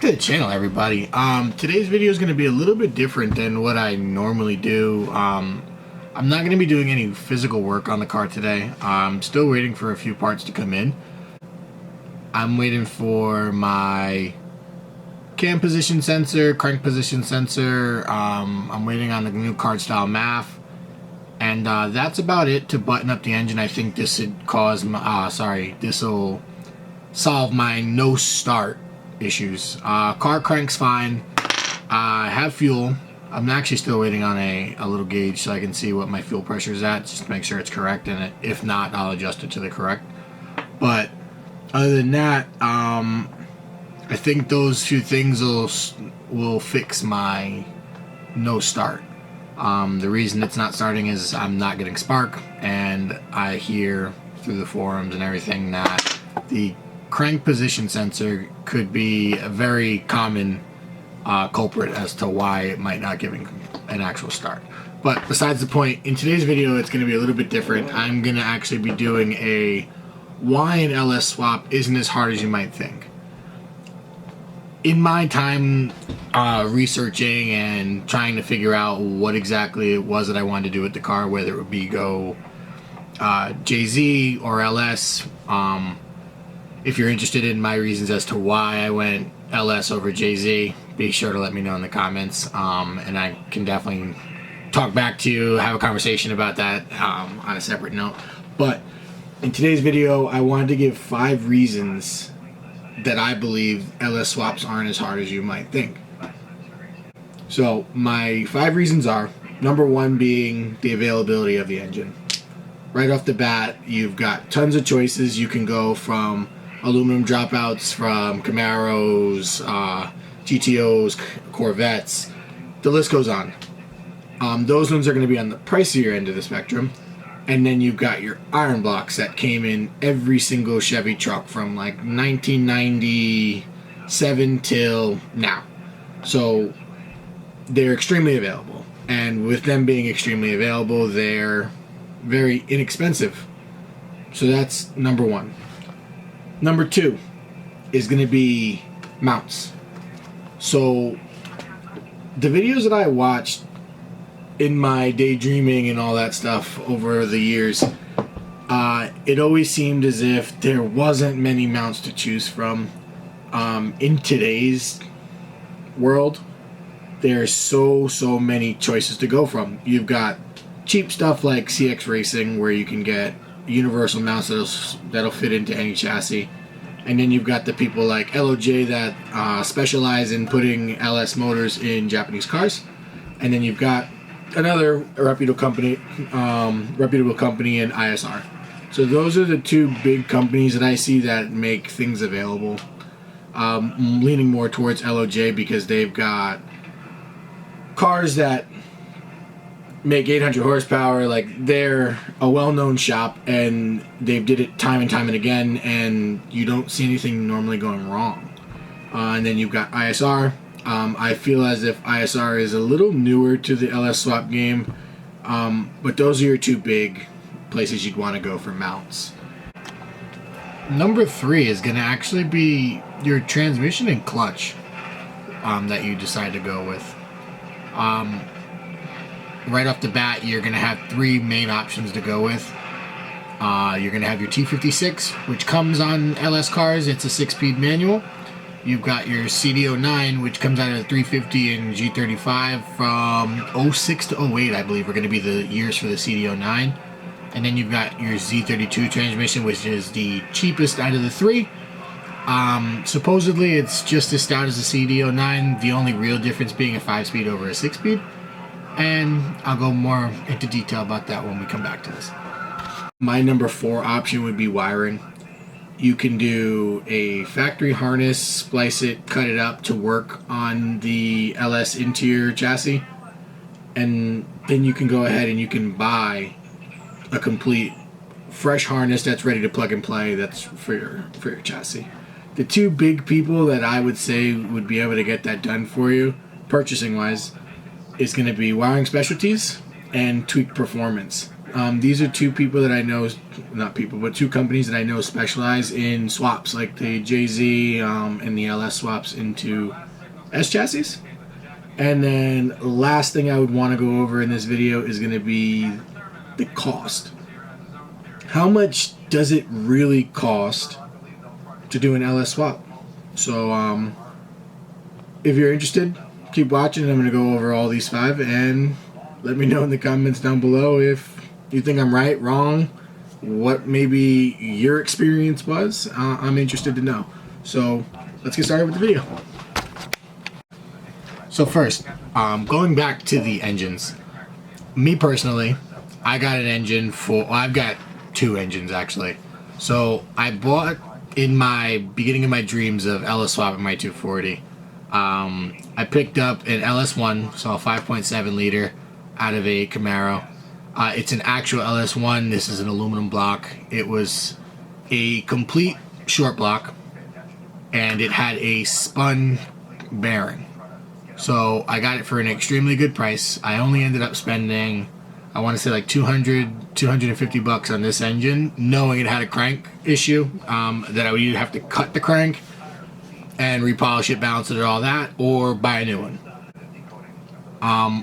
to the channel, everybody. Today's video is going to be a little bit different than what I normally do. I'm not going to be doing any physical work on the car today. I'm still waiting for a few parts to come in. I'm waiting for my cam position sensor, crank position sensor. I'm waiting on the new card style MAF. And that's about it to button up the engine. I think this would cause my, this will solve my no start issues. Car crank's fine. I have fuel. I'm actually still waiting on a little gauge so I can see what my fuel pressure is at, just to make sure it's correct, and if not, I'll adjust it to the correct. But other than that, I think those few things will fix my no start. The reason it's not starting is I'm not getting spark, and I hear through the forums and everything that the crank position sensor could be a very common culprit as to why it might not giving an actual start. But besides the point, in today's video it's going to be a little bit different. I'm going to actually be doing a why an LS swap isn't as hard as you might think. In my time researching and trying to figure out what exactly it was that I wanted to do with the car, whether it would be go JZ or LS, if you're interested in my reasons as to why I went LS over JZ, be sure to let me know in the comments, and I can definitely talk back to you, have a conversation about that on a separate note. But in today's video, I wanted to give 5 reasons that I believe LS swaps aren't as hard as you might think. So my 5 reasons are, number 1 being the availability of the engine. Right off the bat, you've got tons of choices. You can go from aluminum dropouts from Camaros, GTOs, Corvettes, the list goes on. Those ones are going to be on the pricier end of the spectrum. And then you've got your iron blocks that came in every single Chevy truck from like 1997 till now. So they're extremely available. And with them being extremely available, they're very inexpensive. So that's number 1. Number 2 is going to be mounts. So the videos that I watched in my daydreaming and all that stuff over the years, it always seemed as if there wasn't many mounts to choose from. In today's world, there's so many choices to go from. You've got cheap stuff like CX Racing, where you can get universal mounts that'll fit into any chassis, and then you've got the people like LOJ that specialize in putting LS motors in Japanese cars, and then you've got another reputable company in ISR. So those are the 2 big companies that I see that make things available. I'm leaning more towards LOJ because they've got cars that make 800 horsepower. Like, they're a well-known shop and they've did it time and time and again, and you don't see anything normally going wrong. And then you've got ISR. I feel as if ISR is a little newer to the LS swap game, but those are your 2 big places you'd want to go for mounts. Number 3 is going to actually be your transmission and clutch that you decide to go with. Right off the bat, you're going to have 3 main options to go with. You're going to have your T56, which comes on LS cars. It's a 6-speed manual. You've got your CD09, which comes out of the 350 and G35 from 06 to 08, I believe, are going to be the years for the CD09. And then you've got your Z32 transmission, which is the cheapest out of the 3. Supposedly, it's just as stout as the CD09, the only real difference being a 5-speed over a 6-speed. And I'll go more into detail about that when we come back to this. My number 4 option would be wiring. You can do a factory harness, splice it, cut it up to work on the LS interior chassis, and then you can go ahead and you can buy a complete fresh harness that's ready to plug and play, that's for your chassis. The 2 big people that I would say would be able to get that done for you, purchasing wise, is going to be Wiring Specialties and Tweak Performance. These are two people that I know, not people, but two companies that I know specialize in swaps, like the JZ and the LS swaps into S chassis. And then last thing I would want to go over in this video is going to be the cost. How much does it really cost to do an LS swap? So if you're interested, keep watching. I'm going to go over all these 5 and let me know in the comments down below if you think I'm right, wrong, what maybe your experience was. I'm interested to know. So let's get started with the video. So first, going back to the engines. Me personally, I got an engine for, well, I've got 2 engines actually. So I bought, in my beginning of my dreams of LS swap in my 240, I picked up an LS1, so a 5.7 liter out of a Camaro. It's an actual LS1. This is an aluminum block. It was a complete short block, and it had a spun bearing. So I got it for an extremely good price. I only ended up spending, I want to say like $250 on this engine, knowing it had a crank issue, that I would either have to cut the crank and repolish it, balance it, all that, or buy a new one.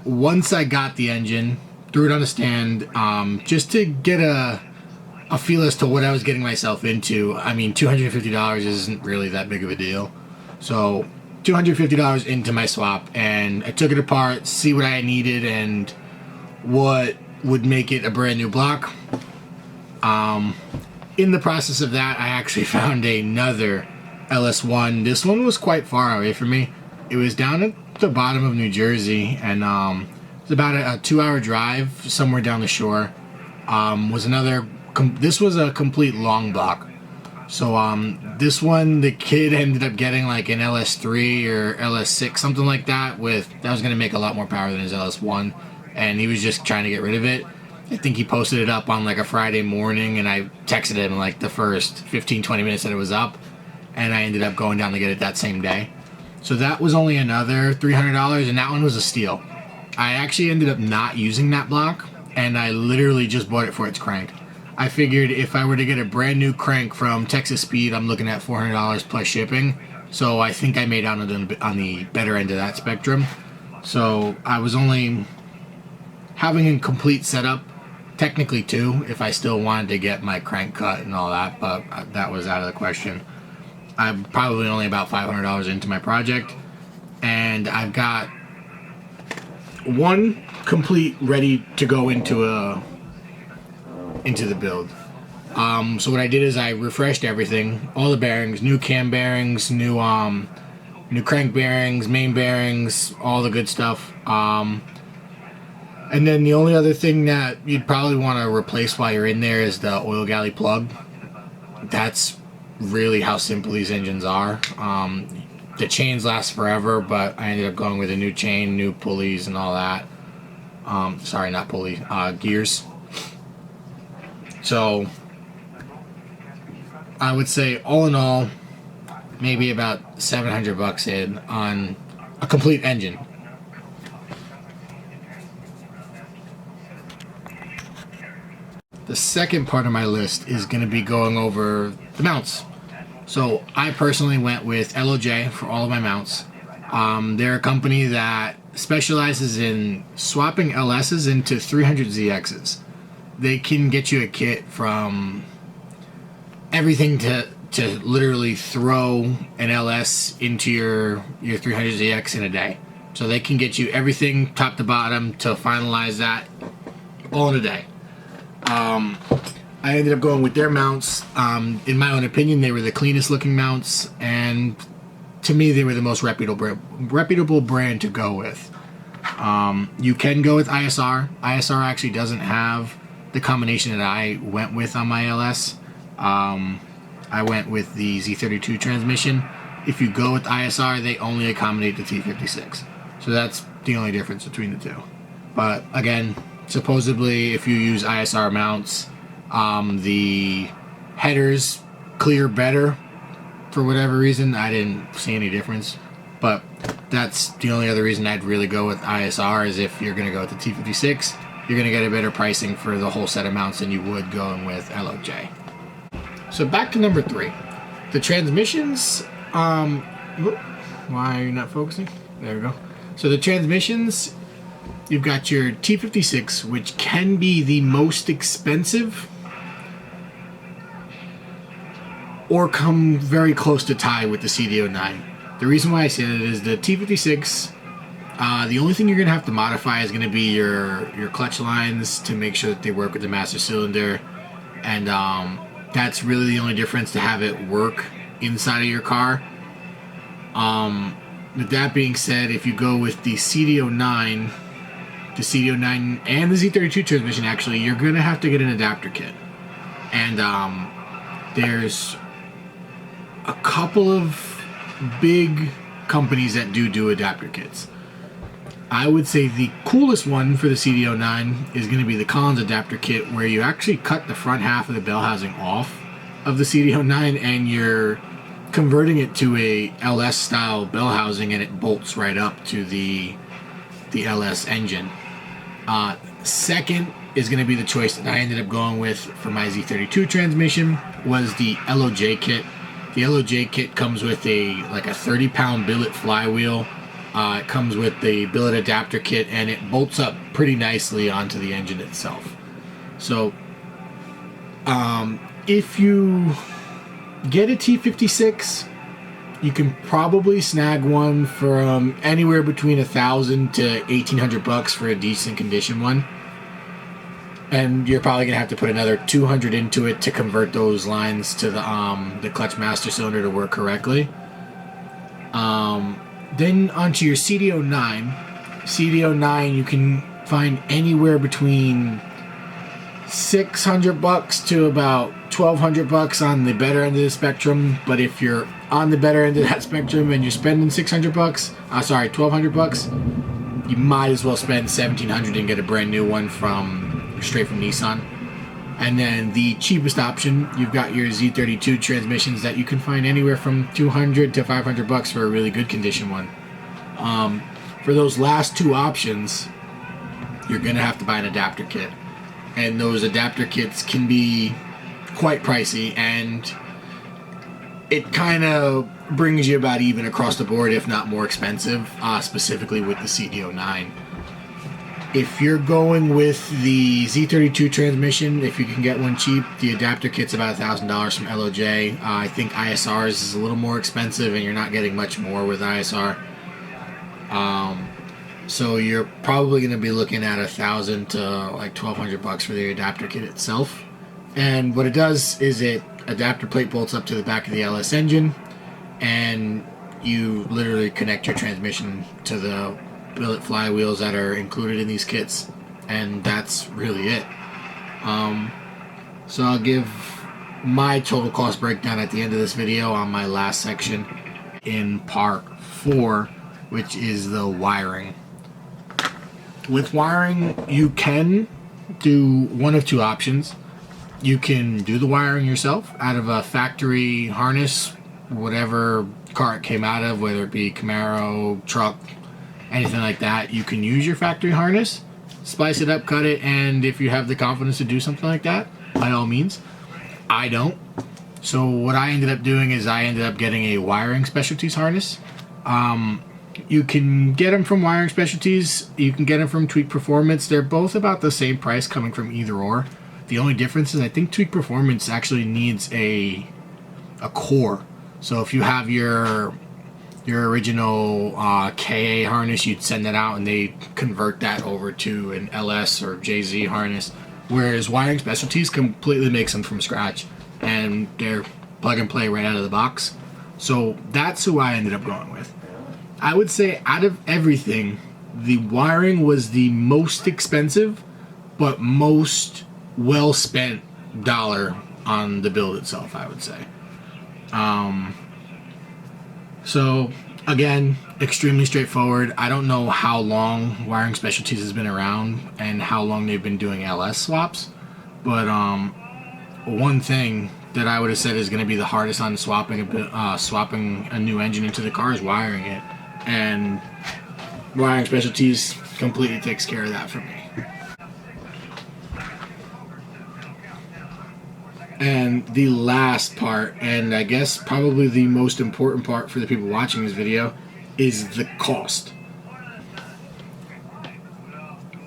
Once I got the engine, threw it on a stand, just to get a feel as to what I was getting myself into. I mean, $250 isn't really that big of a deal. So $250 into my swap, and I took it apart, see what I needed and what would make it a brand new block. In the process of that, I actually found another LS1. This one was quite far away from me. It was down at the bottom of New Jersey, and it's about a 2-hour drive somewhere down the shore. This was a complete long block. So this one, the kid ended up getting like an LS3 or LS6, something like that, that was going to make a lot more power than his LS1, and he was just trying to get rid of it. I think he posted it up on like a Friday morning, and I texted him like the first 15-20 minutes that it was up, and I ended up going down to get it that same day. So that was only another $300, and that one was a steal. I actually ended up not using that block, and I literally just bought it for its crank. I figured if I were to get a brand new crank from Texas Speed, I'm looking at $400 plus shipping. So I think I made out on the better end of that spectrum. So I was only having a complete setup, technically 2, if I still wanted to get my crank cut and all that, but that was out of the question. I'm probably only about $500 into my project, and I've got one complete ready to go into the build. So what I did is I refreshed everything, all the bearings, new cam bearings, new crank bearings, main bearings, all the good stuff. And then the only other thing that you'd probably want to replace while you're in there is the oil galley plug. That's really how simple these engines are. The chains last forever, but I ended up going with a new chain, new pulleys and all that. Sorry, not pulley, gears. So I would say all in all, maybe about $700 in on a complete engine. The second part of my list is going to be going over the mounts. So I personally went with LOJ for all of my mounts. They're a company that specializes in swapping LS's into 300ZX's. They can get you a kit from everything to literally throw an LS into your 300ZX in a day. So they can get you everything top to bottom to finalize that all in a day. I ended up going with their mounts. In my own opinion, they were the cleanest looking mounts, and to me, they were the most reputable brand to go with. You can go with ISR. ISR actually doesn't have the combination that I went with on my LS. I went with the Z32 transmission. If you go with ISR, they only accommodate the T56. So that's the only difference between the two. But again, supposedly if you use ISR mounts, the headers clear better for whatever reason. I didn't see any difference, but that's the only other reason I'd really go with ISR is if you're going to go with the T56. you're going to get a better pricing for the whole set of mounts than you would going with LOJ. So back to number 3. The transmissions, why are you not focusing? There we go. So the transmissions, you've got your T56, which can be the most expensive or come very close to tie with the CD09. The reason why I say that is the T56, the only thing you're going to have to modify is going to be your clutch lines to make sure that they work with the master cylinder, and that's really the only difference to have it work inside of your car. With that being said, if you go with the CD09, and the Z32 transmission, actually, you're going to have to get an adapter kit. And there's a couple of big companies that do adapter kits. I would say the coolest one for the CD09 is going to be the Collins adapter kit, where you actually cut the front half of the bell housing off of the CD09 and you're converting it to a LS style bell housing, and it bolts right up to the LS engine. Second is going to be the choice that I ended up going with for my Z32 transmission, was the LOJ kit. The LOJ kit comes with a 30-pound billet flywheel. It comes with the billet adapter kit, and it bolts up pretty nicely onto the engine itself. So if you get a T56, you can probably snag one from anywhere between $1,000 to $1,800 for a decent condition one. And you're probably gonna have to put another $200 into it to convert those lines to the clutch master cylinder to work correctly. Then onto your CD09. CD09 you can find anywhere between $600 to about $1,200 on the better end of the spectrum. But if you're on the better end of that spectrum and you're spending $1,200, you might as well spend $1,700 and get a brand new one straight from Nissan. And then the cheapest option, you've got your Z32 transmissions that you can find anywhere from $200 to $500 for a really good condition one. For those last two options, you're gonna have to buy an adapter kit, and those adapter kits can be quite pricey, and it kind of brings you about even across the board, if not more expensive, specifically with the CD09. If you're going with the Z32 transmission, if you can get one cheap, the adapter kit's about $1,000 from LOJ. I think ISR's is a little more expensive, and you're not getting much more with ISR. So you're probably going to be looking at $1,000 to $1,200 for the adapter kit itself. And what it does is adapter plate bolts up to the back of the LS engine, and you literally connect your transmission to the billet flywheels that are included in these kits, and that's really it. So I'll give my total cost breakdown at the end of this video on my last section in part 4, which is the wiring. With wiring, you can do one of two options. You can do the wiring yourself out of a factory harness, whatever car it came out of, whether it be Camaro, truck, anything like that. You can use your factory harness, splice it up, cut it, and if you have the confidence to do something like that, by all means. I don't. So what I ended up doing is I ended up getting a wiring specialties harness. You can get them from Wiring Specialties. You can get them from Tweak Performance. They're both about the same price coming from either or. The only difference is I think Tweak Performance actually needs a core. So if you have your original KA harness, you'd send that out and they convert that over to an LS or JZ harness. Whereas Wiring Specialties completely makes them from scratch, and they're plug and play right out of the box. So that's who I ended up going with. I would say out of everything, the wiring was the most expensive, but most well spent dollar on the build itself, I would say. So again, extremely straightforward. I don't know how long Wiring Specialties has been around and how long they've been doing LS swaps, but one thing that I would have said is going to be the hardest on swapping a new engine into the car is wiring it. And Wiring Specialties completely takes care of that for me. And the last part, and I guess probably the most important part for the people watching this video, is the cost.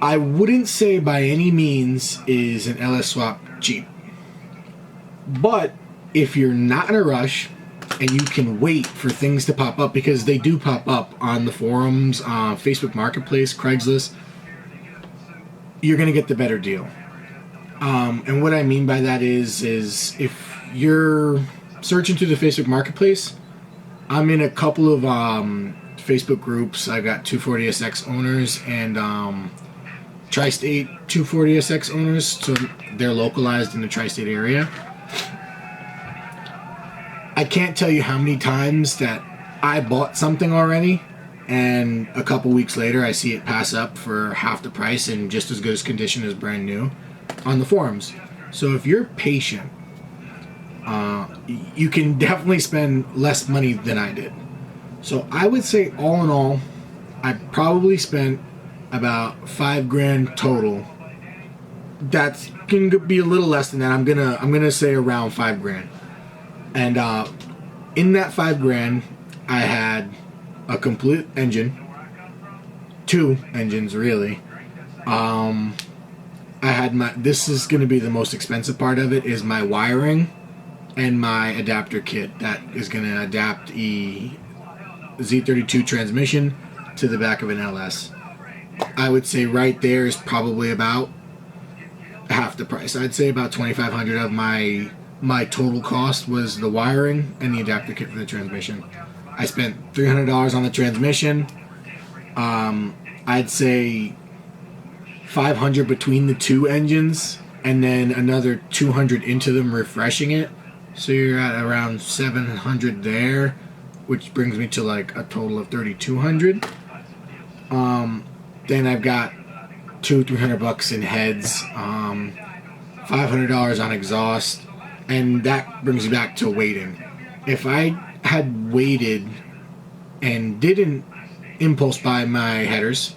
I wouldn't say by any means is an LS swap cheap. But if you're not in a rush and you can wait for things to pop up, because they do pop up on the forums, Facebook Marketplace, Craigslist, you're going to get the better deal. And what I mean by that is if you're searching through the Facebook Marketplace, I'm in a couple of Facebook groups. I've got 240SX owners and Tri-State 240SX owners, so they're localized in the Tri-State area. I can't tell you how many times that I bought something already and a couple weeks later I see it pass up for half the price and just as good as condition as brand new on the forums. So if you're patient, you can definitely spend less money than I did. So I would say all in all, I probably spent about $5 grand total. That can be a little less than that. I'm gonna say around $5 grand. And in that $5 grand, I had a complete engine, 2 engines really. I had this is going to be the most expensive part of it, is my wiring and my adapter kit that is going to adapt the Z32 transmission to the back of an LS. I would say right there is probably about half the price. I'd say about $2,500 of my total cost was the wiring and the adapter kit for the transmission. I spent $300 on the transmission. I'd say $500 between the 2 engines, and then another $200 into them refreshing it. So you're at around $700 there, which brings me to like a total of $3,200. Then I've got $200-300 in heads, $500 on exhaust, and that brings me back to waiting. If I had waited and didn't impulse buy my headers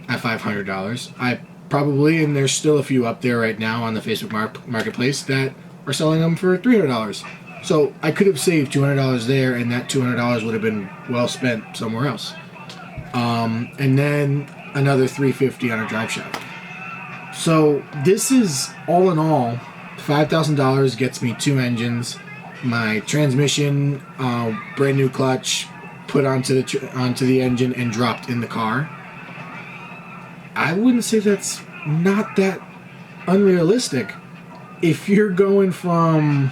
at $500, I probably, and there's still a few up there right now on the Facebook Marketplace that are selling them for $300. So I could have saved $200 there, and that $200 would have been well spent somewhere else. And then another $350 on a drive shaft. So this is, all in all, $5,000 gets me 2 engines, my transmission, brand new clutch, put onto the engine and dropped in the car. I wouldn't say that's not that unrealistic. If you're going from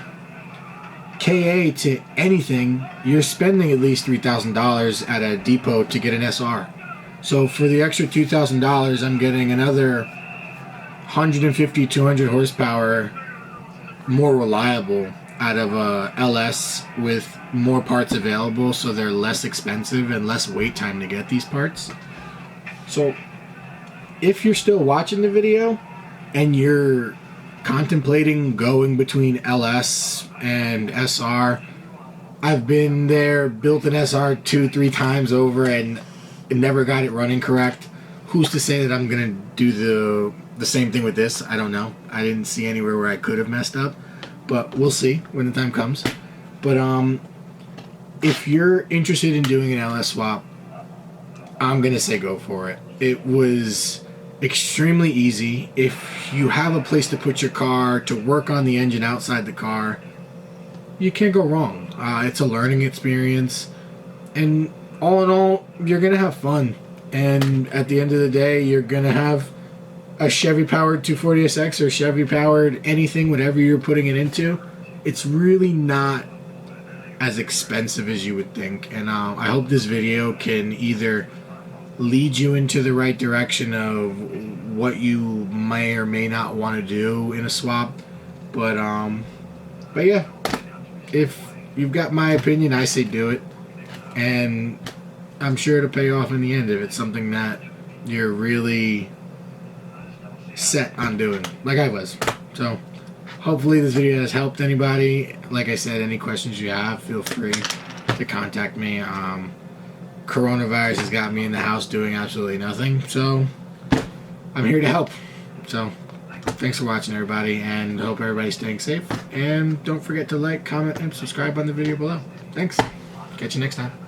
KA to anything, you're spending at least $3,000 at a depot to get an SR. So for the extra $2,000, I'm getting another 150-200 horsepower, more reliable out of a LS with more parts available, so they're less expensive and less wait time to get these parts. So if you're still watching the video and you're contemplating going between LS and SR, I've been there, built an SR 2-3 times over and never got it running correct. Who's to say that I'm gonna do the same thing with this? I don't know. I didn't see anywhere where I could have messed up, but we'll see when the time comes. But if you're interested in doing an LS swap, I'm gonna say go for it. It was extremely easy. If you have a place to put your car, to work on the engine outside the car, you can't go wrong. It's a learning experience, and all in all, you're gonna have fun. And at the end of the day, you're gonna have a Chevy powered 240SX or Chevy powered anything, whatever you're putting it into. It's really not as expensive as you would think. And I hope this video can either lead you into the right direction of what you may or may not want to do in a swap. But yeah, if you've got my opinion, I say do it. And I'm sure it'll pay off in the end if it's something that you're really set on doing, like I was. So hopefully this video has helped anybody. Like I said, any questions you have, feel free to contact me. Coronavirus has got me in the house doing absolutely nothing, so I'm here to help. So thanks for watching, everybody, and hope everybody's staying safe. And don't forget to like, comment, and subscribe on the video below. Thanks. Catch you next time.